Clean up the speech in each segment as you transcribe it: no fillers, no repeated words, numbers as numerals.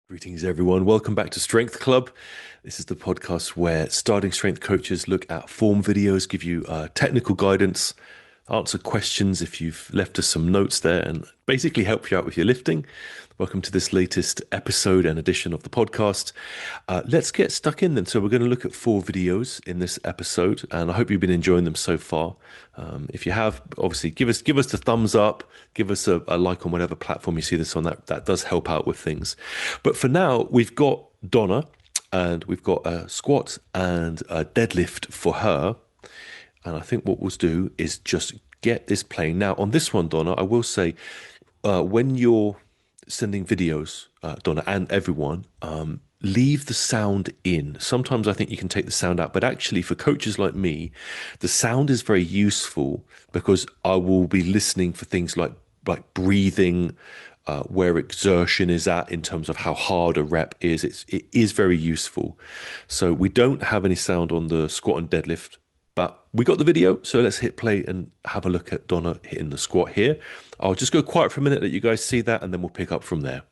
Greetings, everyone. Welcome back to Strength Club. This is the podcast where starting strength coaches look at form videos, give you technical guidance, answer questions if you've left us some notes there, and basically help you out with your lifting. Welcome to this latest episode and edition of the podcast. Let's get stuck in then. So we're going to look at 4 videos in this episode, and I hope you've been enjoying them so far. If you have, obviously give us the thumbs up, give us a like on whatever platform you see this on. That does help out with things. But for now, we've got Donna, and we've got a squat and a deadlift for her. And I think what we'll do is just get this playing. Now, on this one, Donna, I will say, when you're sending videos, Donna, and everyone, leave the sound in. Sometimes I think you can take the sound out, but actually, for coaches like me, the sound is very useful because I will be listening for things like breathing, where exertion is at in terms of how hard a rep is. It is very useful. So we don't have any sound on the squat and deadlift, but we got the video. So let's hit play and have a look at Donna hitting the squat here. I'll just go quiet for a minute, let you guys see that, and then we'll pick up from there.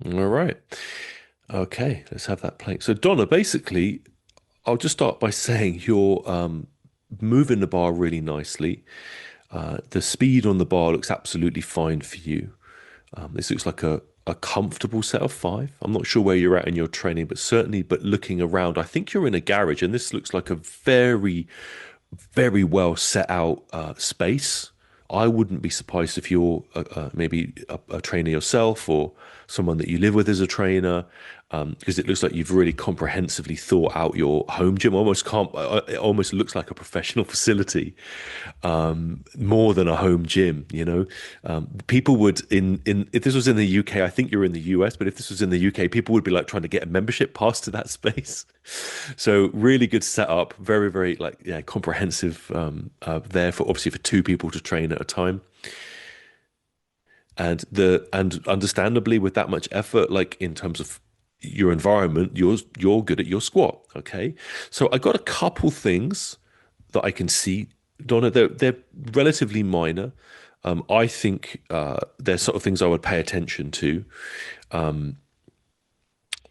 All right. Okay, let's have that playing. So Donna, basically, I'll just start by saying you're moving the bar really nicely. The speed on the bar looks absolutely fine for you. This looks like a comfortable set of 5. I'm not sure where you're at in your training, but certainly, but looking around, I think you're in a garage, and this looks like a very, very well set out space. I wouldn't be surprised if you're maybe a trainer yourself or someone that you live with as a trainer, because it looks like you've really comprehensively thought out your home gym. Almost can't. It almost looks like a professional facility, more than a home gym. People would in if this was in the UK, I think you're in the US, but if this was in the UK, people would be like trying to get a membership pass to that space. So really good setup, very very like yeah comprehensive there for obviously for 2 people to train at a time. And understandably with that much effort, like in terms of your environment, you're good at your squat. Okay. So I got a couple things that I can see, Donna. They're relatively minor. I think they're sort of things I would pay attention to.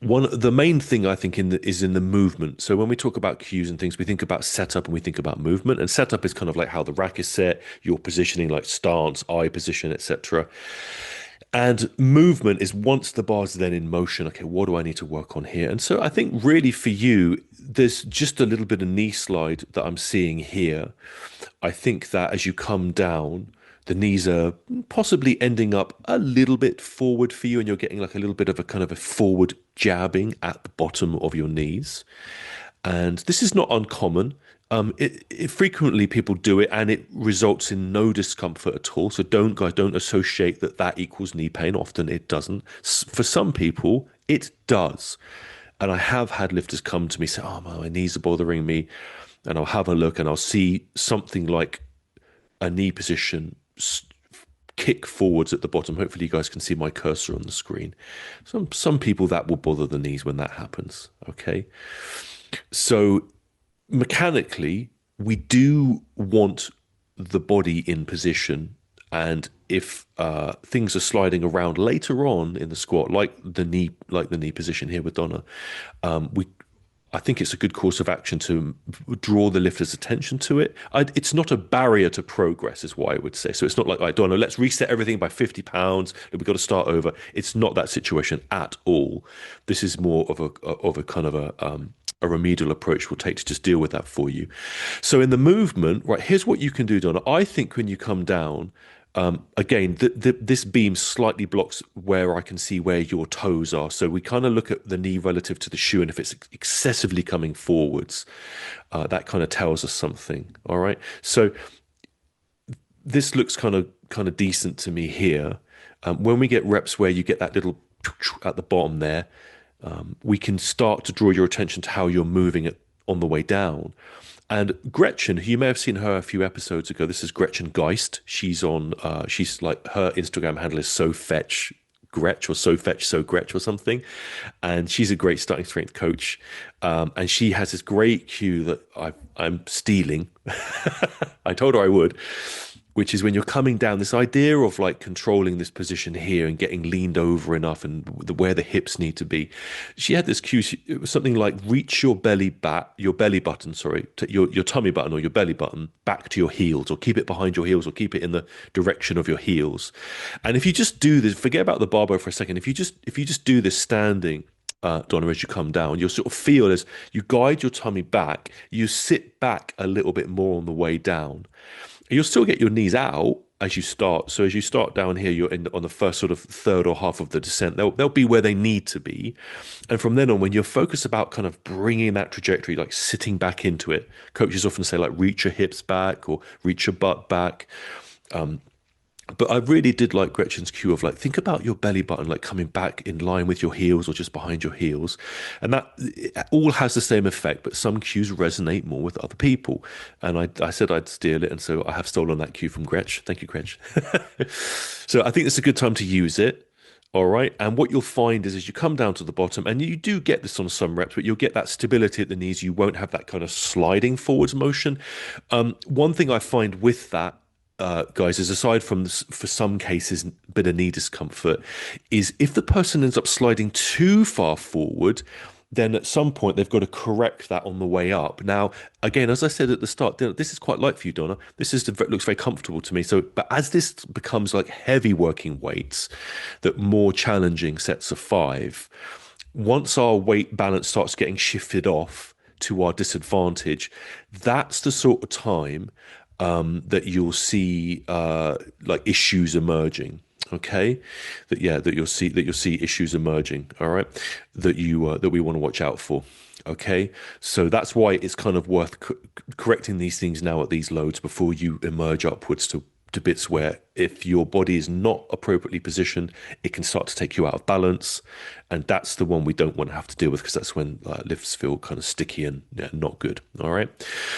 The main thing I think is in the movement. So when we talk about cues and things, we think about setup and we think about movement. And setup is kind of like how the rack is set, your positioning, like stance, eye position, etc. And movement is once the bar's then in motion. Okay, what do I need to work on here? And so I think really for you, there's just a little bit of knee slide that I'm seeing here. I think that as you come down, the knees are possibly ending up a little bit forward for you, and you're getting like a little bit of a kind of a forward jabbing at the bottom of your knees. And this is not uncommon. It frequently people do it, and it results in no discomfort at all. So don't associate that equals knee pain. Often it doesn't. For some people, it does. And I have had lifters come to me say, "Oh, my knees are bothering me," and I'll have a look and I'll see something like a knee position kick forwards at the bottom. Hopefully, you guys can see my cursor on the screen. Some people that will bother the knees when that happens. Okay, so mechanically, we do want the body in position. And if things are sliding around later on in the squat, like the knee position here with Donna, we I think it's a good course of action to draw the lifter's attention to it. It's not a barrier to progress, is what I would say. So it's not like, Donna, let's reset everything by 50 pounds. We've got to start over. It's not that situation at all. This is more of a kind of a remedial approach we'll take to just deal with that for you. So in the movement, right, here's what you can do, Donna. I think when you come down, again, this beam slightly blocks where I can see where your toes are. So we kind of look at the knee relative to the shoe, and if it's excessively coming forwards, that kind of tells us something. All right. So this looks kind of decent to me here. When we get reps where you get that little at the bottom there, we can start to draw your attention to how you're moving it on the way down. And Gretchen, who you may have seen her a few episodes ago, this is Gretchen Geist. She's like, her Instagram handle is so fetch Gretch or so fetch so Gretch or something, and she's a great starting strength coach. And she has this great cue that I'm stealing. I told her I would, which is when you're coming down, this idea of like controlling this position here and getting leaned over enough and where the hips need to be. She had this cue. It was something like reach your belly button, sorry, to your tummy button or your belly button back to your heels, or keep it behind your heels, or keep it in the direction of your heels. And if you just do this, forget about the barbell for a second. If you just do this standing, Donna, as you come down, you'll sort of feel as you guide your tummy back, you sit back a little bit more on the way down. You'll still get your knees out as you start. So as you start down here, you're on the first sort of third or half of the descent. They'll be where they need to be. And from then on, when you're focused about kind of bringing that trajectory, like sitting back into it, coaches often say like reach your hips back or reach your butt back. But I really did like Gretchen's cue of like, think about your belly button, like coming back in line with your heels or just behind your heels. And that it all has the same effect, but some cues resonate more with other people. And I said I'd steal it. And so I have stolen that cue from Gretch. Thank you, Gretch. So I think it's a good time to use it. All right. And what you'll find is as you come down to the bottom, and you do get this on some reps, but you'll get that stability at the knees. You won't have that kind of sliding forwards motion. One thing I find with that, guys, is aside from this, for some cases, bit of knee discomfort, is if the person ends up sliding too far forward, then at some point they've got to correct that on the way up. Now, again, as I said at the start, this is quite light for you, Donna. Looks very comfortable to me. So, but as this becomes like heavy working weights, that more challenging sets of five, once our weight balance starts getting shifted off to our disadvantage, that's the sort of time that you'll see like issues emerging. Okay, that you'll see issues emerging. All right, that we want to watch out for. Okay, so that's why it's kind of worth correcting these things now at these loads before you emerge upwards to bits where if your body is not appropriately positioned, it can start to take you out of balance. And that's the one we don't want to have to deal with, because that's when lifts feel kind of sticky and not good. All right.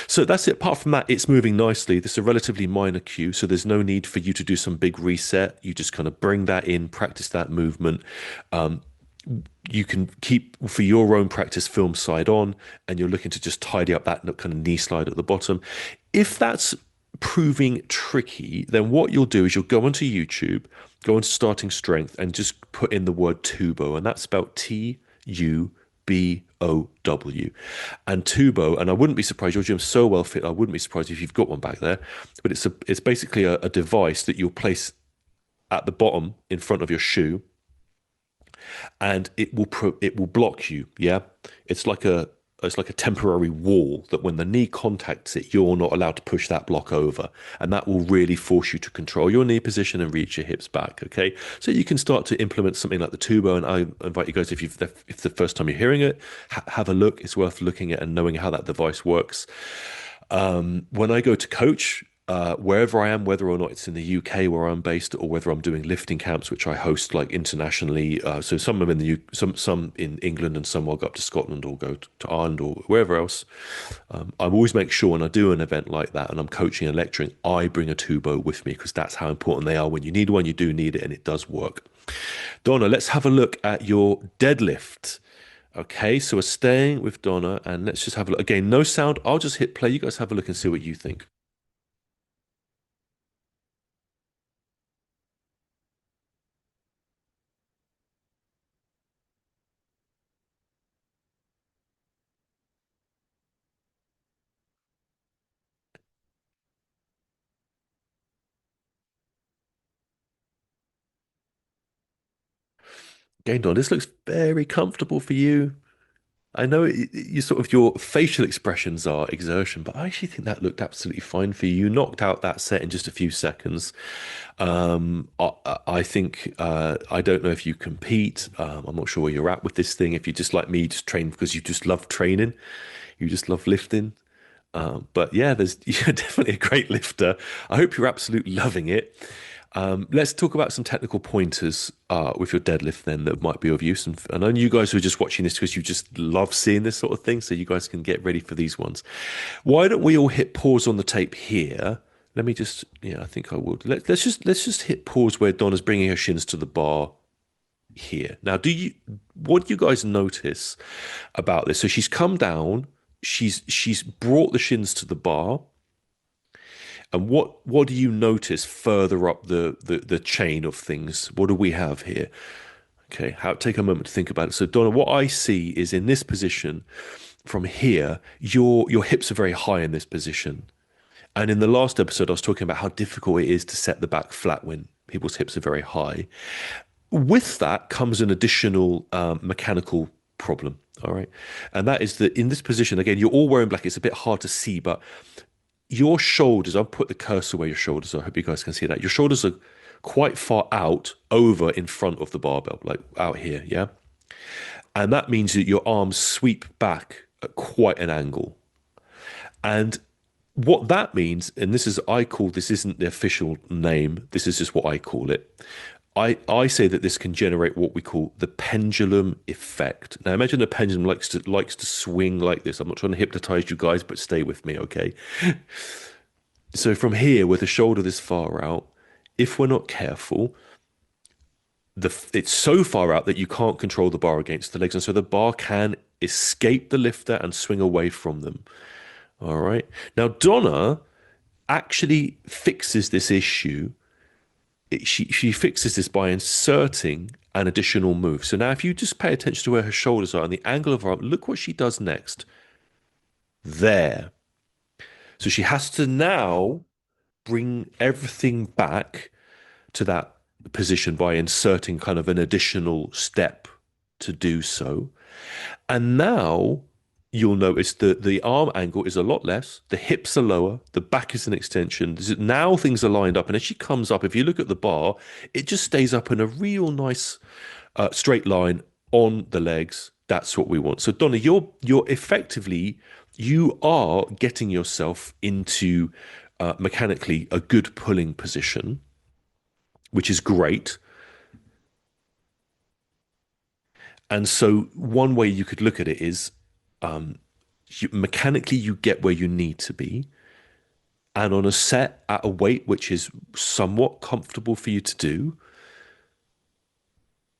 So that's it. Apart from that, it's moving nicely. This is a relatively minor cue, so there's no need for you to do some big reset. You just kind of bring that in, practice that movement. You can keep, for your own practice, film side on, and you're looking to just tidy up that kind of knee slide at the bottom. If that's proving tricky, then what you'll do is you'll go onto YouTube, go into starting strength, and just put in the word tubo, and that's spelled Tubow. And tubo, and I wouldn't be surprised, your gym's so well fit, I wouldn't be surprised if you've got one back there, but it's basically a device that you'll place at the bottom in front of your shoe, and it will block you. Yeah, it's like a it's like a temporary wall that when the knee contacts it, you're not allowed to push that block over, and that will really force you to control your knee position and reach your hips back. Okay, so you can start to implement something like the tubo, and I invite you guys, if the first time you're hearing it, have a look. It's worth looking at and knowing how that device works. When I go to coach, wherever I am, whether or not it's in the UK where I'm based, or whether I'm doing lifting camps, which I host like internationally. So some of them in the some in England, and some I'll go up to Scotland or go to Ireland or wherever else. I always make sure when I do an event like that and I'm coaching and lecturing, I bring a tubo with me, because that's how important they are. When you need one, you do need it, and it does work. Donna, let's have a look at your deadlift. Okay, so we're staying with Donna, and let's just have a look. Again, no sound. I'll just hit play. You guys have a look and see what you think. Again, Donna, this looks very comfortable for you. I know you sort of, your facial expressions are exertion, but I actually think that looked absolutely fine for you. You knocked out that set in just a few seconds. I think I don't know if you compete. I'm not sure where you're at with this thing. If you just like me, just train because you just love training, you just love lifting. But yeah, you're definitely a great lifter. I hope you're absolutely loving it. Let's talk about some technical pointers with your deadlift then that might be of use. And I know you guys who are just watching this because you just love seeing this sort of thing, so you guys can get ready for these ones. Why don't we all hit pause on the tape here? Let me just, yeah, I think I would. Let's just hit pause where Donna's bringing her shins to the bar here. Now, what do you guys notice about this? So she's come down, she's brought the shins to the bar. And what do you notice further up the chain of things? What do we have here? Okay, take a moment to think about it. So Donna, what I see is in this position from here, your hips are very high in this position. And in the last episode, I was talking about how difficult it is to set the back flat when people's hips are very high. With that comes an additional mechanical problem. All right. And that is that in this position, again, you're all wearing black. It's a bit hard to see, but your shoulders, I'll put the cursor where your shoulders are. I hope you guys can see that. Your shoulders are quite far out over in front of the barbell, like out here, yeah? And that means that your arms sweep back at quite an angle. And what that means, and this isn't the official name, this is just what I call it. I say that this can generate what we call the pendulum effect. Now imagine a pendulum likes to swing like this. I'm not trying to hypnotize you guys, but stay with me, okay? So from here, with the shoulder this far out, if we're not careful, it's so far out that you can't control the bar against the legs, and so the bar can escape the lifter and swing away from them. All right. Now Donna actually fixes this issue. She fixes this by inserting an additional move. So now if you just pay attention to where her shoulders are and the angle of her arm, look what she does next. There. So she has to now bring everything back to that position by inserting kind of an additional step to do so. And now you'll notice that the arm angle is a lot less, the hips are lower, the back is an extension. Now things are lined up. And as she comes up, if you look at the bar, it just stays up in a real nice straight line on the legs. That's what we want. So Donna, you're effectively, you are getting yourself into mechanically a good pulling position, which is great. And so one way you could look at it is mechanically you get where you need to be. And on a set at a weight which is somewhat comfortable for you to do,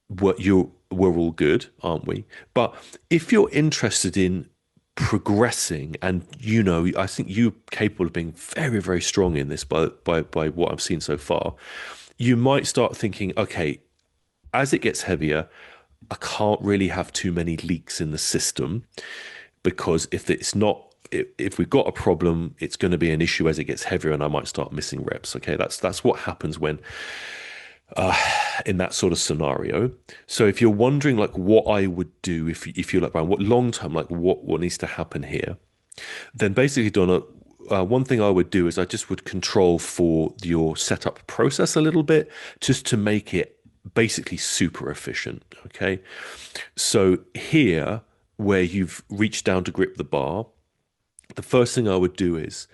we're all good, aren't we? But if you're interested in progressing, and I think you're capable of being very, very strong in this by what I've seen so far, you might start thinking, okay, as it gets heavier, I can't really have too many leaks in the system, because if we've got a problem, it's going to be an issue as it gets heavier, and I might start missing reps. Okay, that's what happens when in that sort of scenario. So if you're wondering like what I would do if you're like, Brian, what long term, like what needs to happen here, then basically, Donna, one thing I would do is I just would control for your setup process a little bit, just to make it basically super efficient. Okay, so here where you've reached down to grip the bar, the first thing I would do is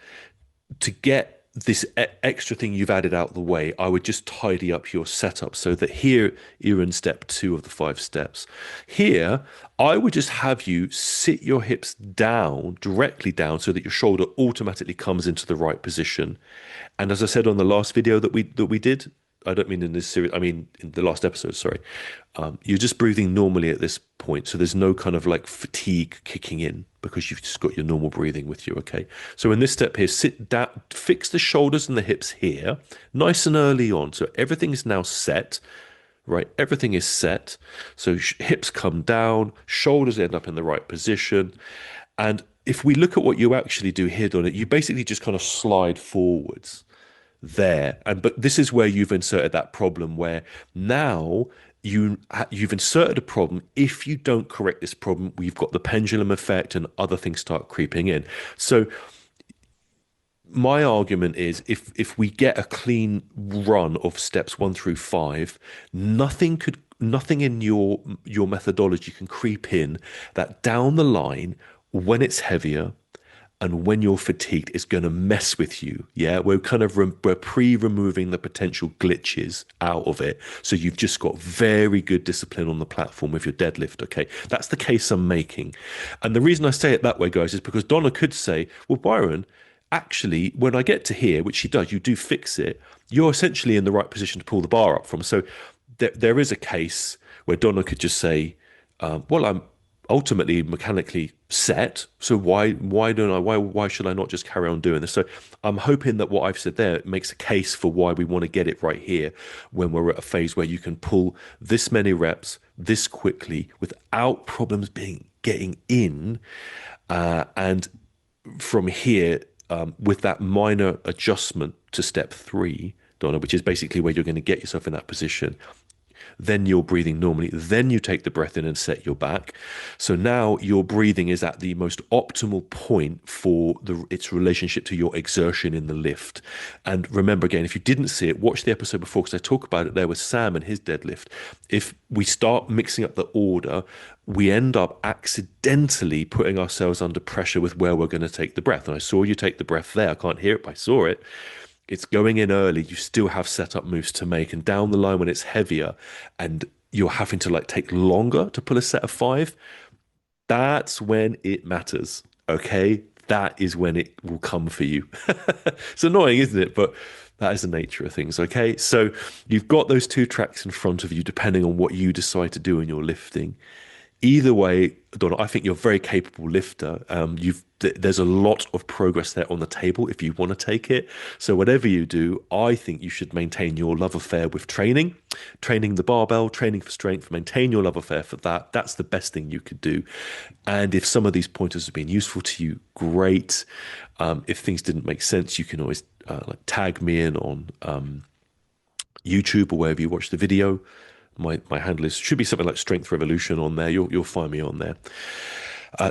to get this extra thing you've added out the way, I would just tidy up your setup so that here you're in step 2 of the 5 steps. Here, I would just have you sit your hips down, directly down, so that your shoulder automatically comes into the right position. And as I said on the last video that we did, I don't mean in this series, I mean in the last episode, sorry. You're just breathing normally at this point. So there's no kind of like fatigue kicking in because you've just got your normal breathing with you, okay? So in this step here, sit down, fix the shoulders and the hips here, nice and early on. So everything is now set, right? Everything is set. So hips come down, shoulders end up in the right position. And if we look at what you actually do here, Donna, you basically just kind of slide forwards there. But this is where you've inserted that problem where now you've inserted a problem. If you don't correct this problem, we've got the pendulum effect and other things start creeping in. So my argument is if we get a clean run of steps 1 through 5, nothing in your methodology can creep in that down the line, when it's heavier and when you're fatigued, it's going to mess with you. Yeah, we're kind of we're pre-removing the potential glitches out of it, so you've just got very good discipline on the platform with your deadlift. Okay, that's the case I'm making, and the reason I say it that way, guys, is because Donna could say, "Well, Byron, actually, when I get to here, which she does, you do fix it. You're essentially in the right position to pull the bar up from." So there is a case where Donna could just say, "Well, I'm ultimately mechanically set. So why should I not just carry on doing this?" So I'm hoping that what I've said there makes a case for why we want to get it right here when we're at a phase where you can pull this many reps this quickly without problems being getting in, and from here, with that minor adjustment to step three, Donna, which is basically where you're going to get yourself in that position, then you're breathing normally, then you take the breath in and set your back. So now your breathing is at the most optimal point for its relationship to your exertion in the lift. And remember, again, if you didn't see it, watch the episode before, because I talk about it there with Sam and his deadlift. If we start mixing up the order, we end up accidentally putting ourselves under pressure with where we're going to take the breath. And I saw you take the breath there. I can't hear it, but I saw it. It's going in early. You still have setup moves to make, and down the line when it's heavier and you're having to like take longer to pull a set of five, that's when it matters. Okay, that is when it will come for you. It's annoying, isn't it? But that is the nature of things. Okay, so you've got those two tracks in front of you, depending on what you decide to do in your lifting. Either way, Donna, I think you're a very capable lifter. There's a lot of progress there on the table if you want to take it. So whatever you do, I think you should maintain your love affair with training, training the barbell, training for strength. Maintain your love affair for that. That's the best thing you could do. And if some of these pointers have been useful to you, great. If things didn't make sense, you can always like tag me in on YouTube or wherever you watch the video. My handle should be something like Strength Revolution on there. You'll find me on there.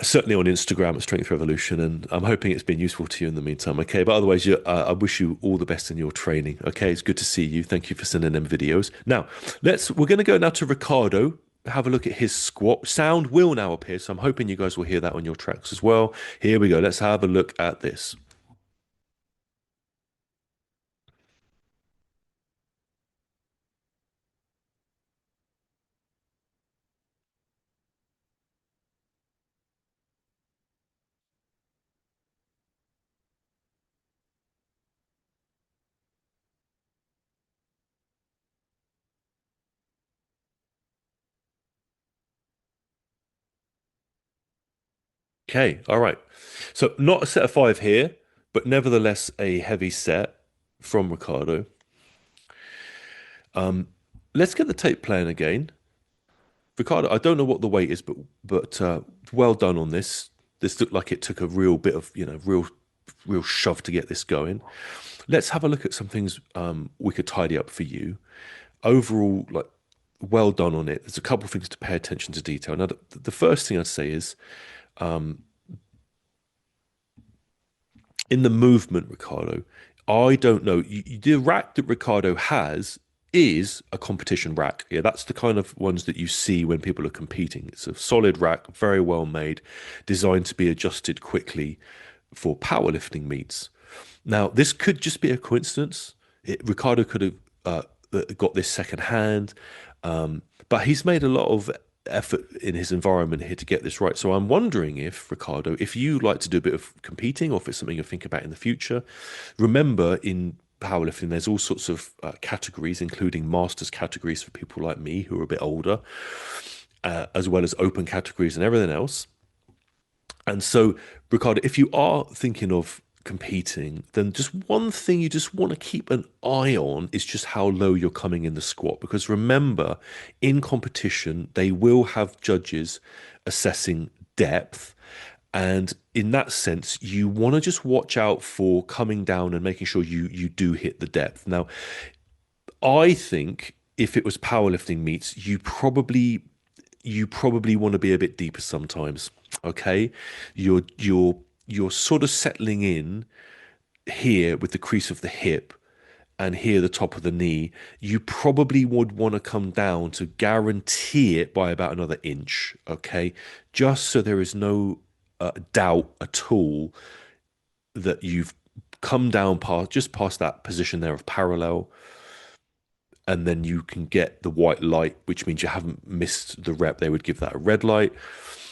Certainly on Instagram at Strength Revolution, and I'm hoping it's been useful to you in the meantime. Okay, but otherwise, I wish you all the best in your training. Okay, it's good to see you. Thank you for sending them videos. Now, we're going to go now to Ricardo. Have a look at his squat. Sound will now appear, so I'm hoping you guys will hear that on your tracks as well. Here we go. Let's have a look at this. Okay, all right. So not a set of five here, but nevertheless a heavy set from Ricardo. Let's get the tape playing again. Ricardo, I don't know what the weight is, but well done on this. This looked like it took a real bit of, real shove to get this going. Let's have a look at some things we could tidy up for you. Overall, like, well done on it. There's a couple of things to pay attention to detail. Now, the first thing I'd say is in the movement, Ricardo, I don't know. The rack that Ricardo has is a competition rack. Yeah, that's the kind of ones that you see when people are competing. It's a solid rack, very well made, designed to be adjusted quickly for powerlifting meets. Now, this could just be a coincidence. Ricardo could have got this second hand, but he's made a lot of effort in his environment here to get this right. So I'm wondering if, Ricardo, if you like to do a bit of competing or if it's something you're thinking about in the future. Remember, in powerlifting, there's all sorts of categories, including masters categories for people like me who are a bit older, as well as open categories and everything else. And so, Ricardo, if you are thinking of competing, then just one thing you just want to keep an eye on is just how low you're coming in the squat. Because remember, in competition, they will have judges assessing depth. And in that sense, you want to just watch out for coming down and making sure you do hit the depth. Now, I think if it was powerlifting meets, you probably want to be a bit deeper sometimes. Okay, you're sort of settling in here with the crease of the hip and here the top of the knee. You probably would want to come down to guarantee it by about another inch. Okay, just so there is no doubt at all that you've come down past just past that position there of parallel, and then you can get the white light, which means you haven't missed the rep. They would give that a red light.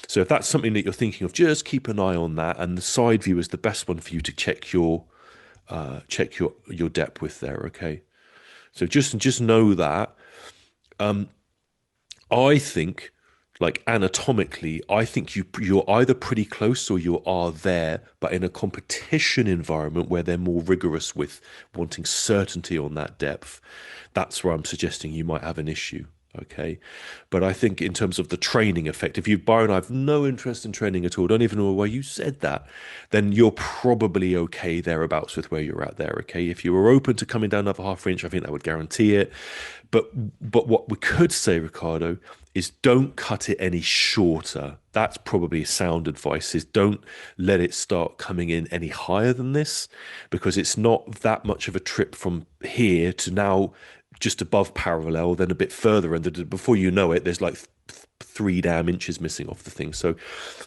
So if that's something that you're thinking of, just keep an eye on that. And the side view is the best one for you to check your depth with there. Okay. So just know that. I think, like anatomically, I think you're either pretty close or you are there, but in a competition environment where they're more rigorous with wanting certainty on that depth, that's where I'm suggesting you might have an issue. Okay. But I think in terms of the training effect, if you, Byron, I have no interest in training at all, don't even know why you said that, then you're probably okay thereabouts with where you're at there. Okay. If you were open to coming down another half inch, I think that would guarantee it. But what we could say, Ricardo, is don't cut it any shorter. That's probably sound advice, is don't let it start coming in any higher than this, because it's not that much of a trip from here to now just above parallel, then a bit further, and before you know it, there's like 3 damn inches missing off the thing. So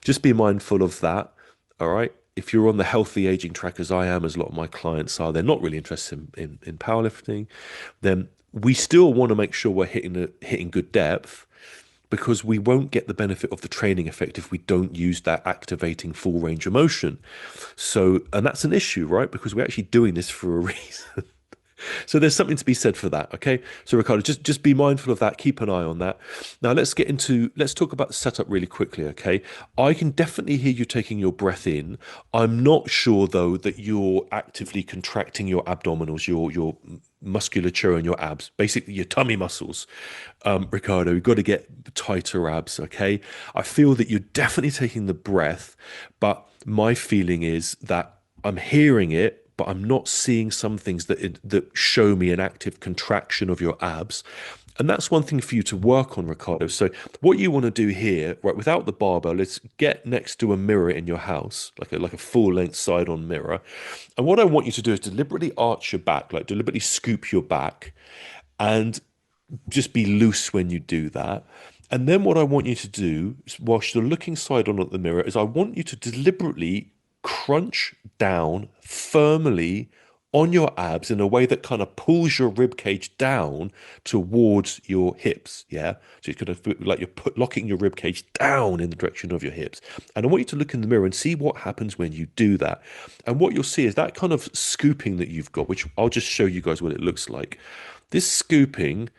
just be mindful of that. All right. If you're on the healthy aging track, as I am, as a lot of my clients are, they're not really interested in powerlifting, then we still want to make sure we're hitting good depth, because we won't get the benefit of the training effect if we don't use that activating full range of motion. So, and that's an issue, right? Because we're actually doing this for a reason. So there's something to be said for that. Okay. So Ricardo, just be mindful of that. Keep an eye on that. Now let's talk about the setup really quickly. Okay. I can definitely hear you taking your breath in. I'm not sure though that you're actively contracting your abdominals, your musculature and your abs, basically your tummy muscles. Ricardo, you've got to get tighter abs. Okay. I feel that you're definitely taking the breath, but my feeling is that I'm hearing it, but I'm not seeing some things that show me an active contraction of your abs. And that's one thing for you to work on, Ricardo. So what you want to do here, right, without the barbell, is get next to a mirror in your house, like a full length side on mirror. And what I want you to do is deliberately arch your back, like deliberately scoop your back, and just be loose when you do that. And then what I want you to do, whilst you're looking side on at the mirror, is I want you to deliberately crunch down firmly on your abs in a way that kind of pulls your rib cage down towards your hips. Yeah. So it's kind of like locking your rib cage down in the direction of your hips. And I want you to look in the mirror and see what happens when you do that. And what you'll see is that kind of scooping that you've got, which I'll just show you guys what it looks like. This scooping,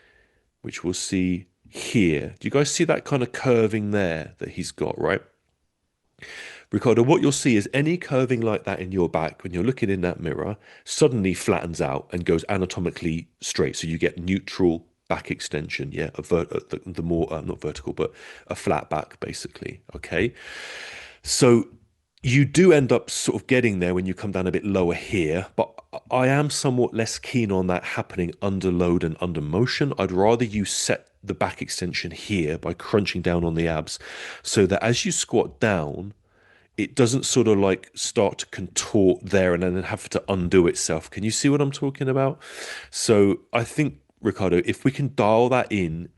which we'll see here. Do you guys see that kind of curving there that he's got, right? Ricardo, what you'll see is any curving like that in your back when you're looking in that mirror suddenly flattens out and goes anatomically straight. So you get neutral back extension, yeah, the more not vertical, but a flat back, basically. Okay, so you do end up sort of getting there when you come down a bit lower here, but I am somewhat less keen on that happening under load and under motion. I'd rather you set the back extension here by crunching down on the abs, so that as you squat down, it doesn't sort of like start to contort there and then have to undo itself. Can you see what I'm talking about? So I think, Ricardo, if we can dial that in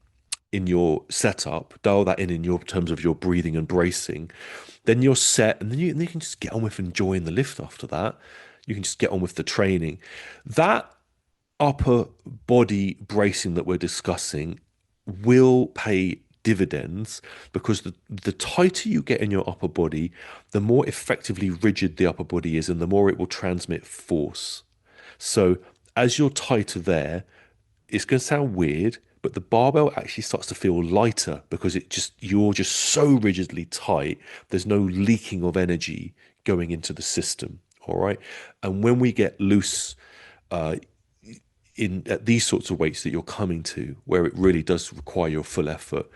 your setup, dial that in your terms of your breathing and bracing, then you're set, and then you can just get on with enjoying the lift after that. You can just get on with the training. That upper body bracing that we're discussing will pay dividends, because the tighter you get in your upper body, the more effectively rigid the upper body is and the more it will transmit force. So as you're tighter there, it's going to sound weird, but the barbell actually starts to feel lighter because you're just so rigidly tight. There's no leaking of energy going into the system. All right. And when we get loose, in at these sorts of weights that you're coming to, where it really does require your full effort,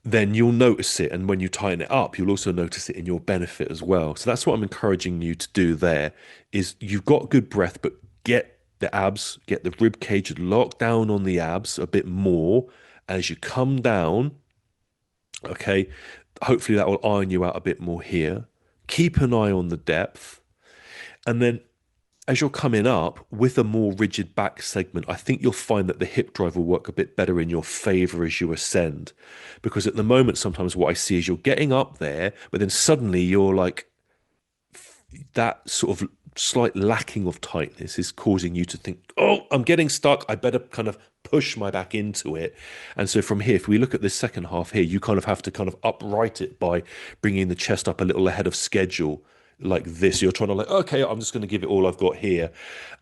then you'll notice it. And when you tighten it up, you'll also notice it in your benefit as well. So that's what I'm encouraging you to do there, is you've got good breath, but get the abs, get the rib cage locked down on the abs a bit more as you come down. Okay. Hopefully that will iron you out a bit more here. Keep an eye on the depth. And then as you're coming up with a more rigid back segment, I think you'll find that the hip drive will work a bit better in your favor as you ascend. Because at the moment, sometimes what I see is you're getting up there, but then suddenly you're like, that sort of slight lacking of tightness is causing you to think, oh, I'm getting stuck. I better kind of push my back into it. And so from here, if we look at this second half here, you kind of have to kind of upright it by bringing the chest up a little ahead of schedule like this. You're trying to like, okay, I'm just going to give it all I've got here.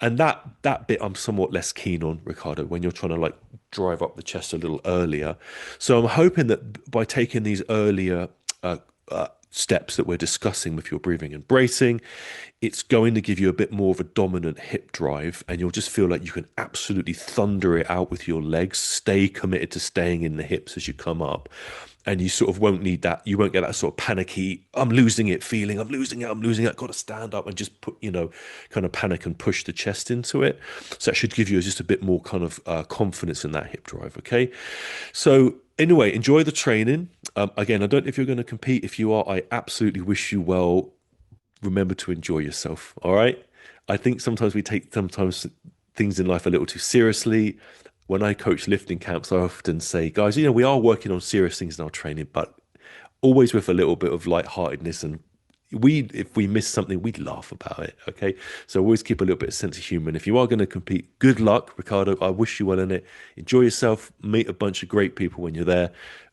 And that bit I'm somewhat less keen on, Ricardo, when you're trying to like drive up the chest a little earlier. So I'm hoping that by taking these earlier steps that we're discussing with your breathing and bracing, it's going to give you a bit more of a dominant hip drive, and you'll just feel like you can absolutely thunder it out with your legs, stay committed to staying in the hips as you come up. And you sort of won't need that. You won't get that sort of panicky, I'm losing it feeling, I'm losing it, I'm losing it. Got to stand up and just put, kind of panic and push the chest into it. So that should give you just a bit more kind of confidence in that hip drive. Okay. So anyway, enjoy the training. Again, I don't know if you're going to compete. If you are, I absolutely wish you well. Remember to enjoy yourself. All right. I think sometimes we take sometimes things in life a little too seriously. When I coach lifting camps, I often say, guys, we are working on serious things in our training, but always with a little bit of lightheartedness. And if we miss something, we'd laugh about it. Okay. So always keep a little bit of sense of humor. And if you are going to compete, good luck, Ricardo. I wish you well in it. Enjoy yourself. Meet a bunch of great people when you're there.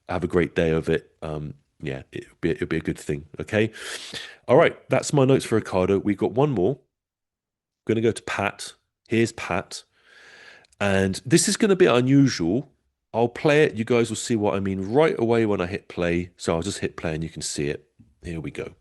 Have a great day of it. Yeah, it'll be a good thing. Okay. All right. That's my notes for Ricardo. We've got one more. Going to go to Pat. Here's Pat. And this is going to be unusual. I'll play it. You guys will see what I mean right away when I hit play. So I'll just hit play and you can see it. Here we go.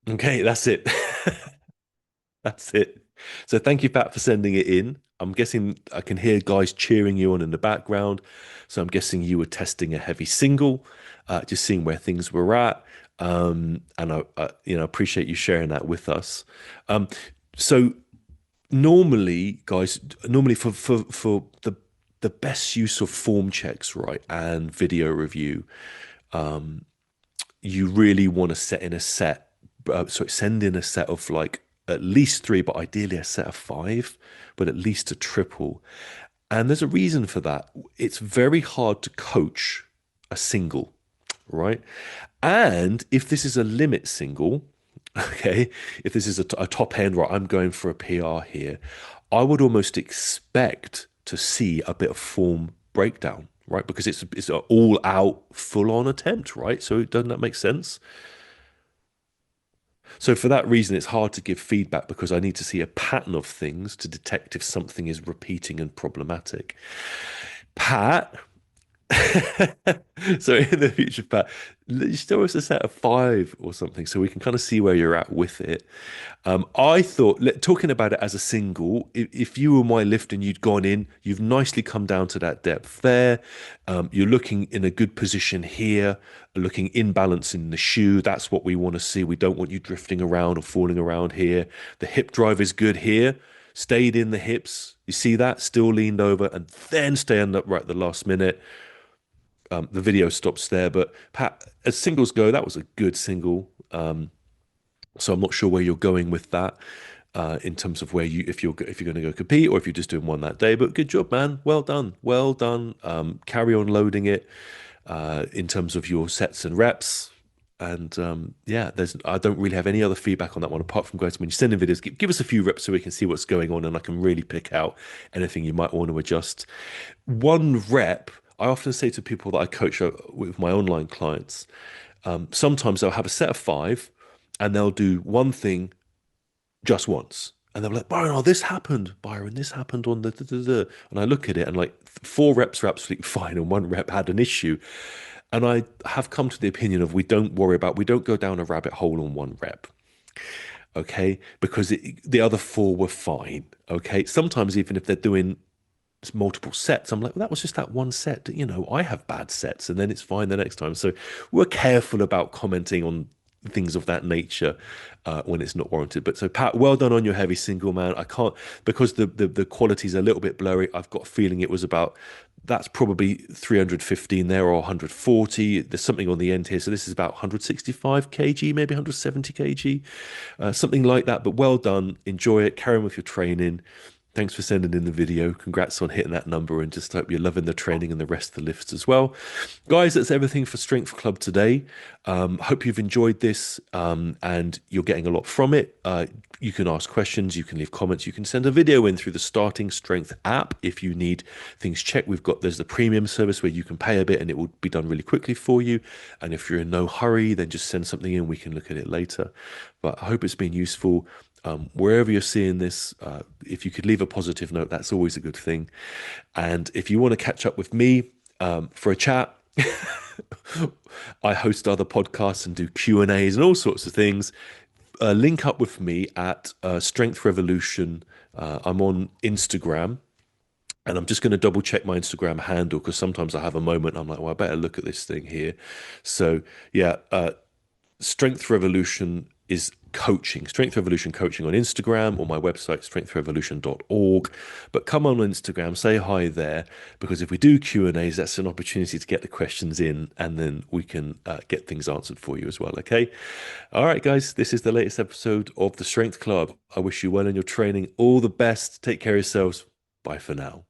Okay, that's it. That's it. So thank you, Pat, for sending it in. I'm guessing I can hear guys cheering you on in the background. So I'm guessing you were testing a heavy single, just seeing where things were at. And I appreciate you sharing that with us. Um, so normally, guys, normally for the best use of form checks, right, and video review, you really want to set in a set, send in a set of like at least three, but ideally a set of five, but at least a triple. And there's a reason for that. It's very hard to coach a single, right? And if this is a limit single, okay, if this is a top end, right, I'm going for a PR here, I would almost expect to see a bit of form breakdown, right? Because it's an all out, full on attempt, right? So doesn't that make sense? So for that reason, it's hard to give feedback because I need to see a pattern of things to detect if something is repeating and problematic. Pat, so in the future, Pat, just throw us a set of five or something so we can kind of see where you're at with it. I thought, talking about it as a single, if you were my lift and you'd gone in, you've nicely come down to that depth there. You're looking in a good position here, looking in balance in the shoe. That's what we want to see. We don't want you drifting around or falling around here. The hip drive is good here. Stayed in the hips. You see that? Still leaned over and then stand up right at the last minute. The video stops there, but Pat, as singles go, that was a good single. So I'm not sure where you're going with that in terms of where if you're going to go compete or if you're just doing one that day. But good job, man. Well done. Well done. Carry on loading it in terms of your sets and reps. And yeah, I don't really have any other feedback on that one apart from guys when you send in videos, give us a few reps so we can see what's going on and I can really pick out anything you might want to adjust. One rep, I often say to people that I coach with my online clients, sometimes they'll have a set of five and they'll do one thing just once. And they're like, Byron, oh, this happened. Byron, this happened on the. Da, da, da. And I look at it and like four reps are absolutely fine and one rep had an issue. And I have come to the opinion of we don't go down a rabbit hole on one rep. Okay. Because the other four were fine. Okay. Sometimes even if they're doing multiple sets, I'm like, well, that was just that one set. I have bad sets and then it's fine the next time. So we're careful about commenting on things of that nature when it's not warranted. But so Pat, well done on your heavy single, man. I can't, because the quality's a little bit blurry. I've got a feeling it was about, that's probably 315 there, or 140. There's something on the end here. So this is about 165 kg, maybe 170 kg, something like that. But well done. Enjoy it. Carry on with your training. Thanks for sending in the video. Congrats on hitting that number, and just hope you're loving the training and the rest of the lifts as well. Guys, that's everything for Strength Club today. Hope you've enjoyed this and you're getting a lot from it. You can ask questions, you can leave comments, you can send a video in through the Starting Strength app if you need things checked. There's the premium service where you can pay a bit and it will be done really quickly for you. And if you're in no hurry, then just send something in, we can look at it later. But I hope it's been useful. Wherever you're seeing this, if you could leave a positive note, that's always a good thing. And if you want to catch up with me for a chat, I host other podcasts and do Q&As and all sorts of things. Link up with me at Strength Revolution. I'm on Instagram. And I'm just going to double check my Instagram handle, because sometimes I have a moment. I'm like, well, I better look at this thing here. So yeah, Strength Revolution is coaching, Strength Revolution coaching on Instagram, or my website, strengthrevolution.org. But come on Instagram, say hi there, because if we do Q&As, that's an opportunity to get the questions in, and then we can get things answered for you as well, okay? All right, guys, this is the latest episode of the Strength Club. I wish you well in your training. All the best. Take care of yourselves. Bye for now.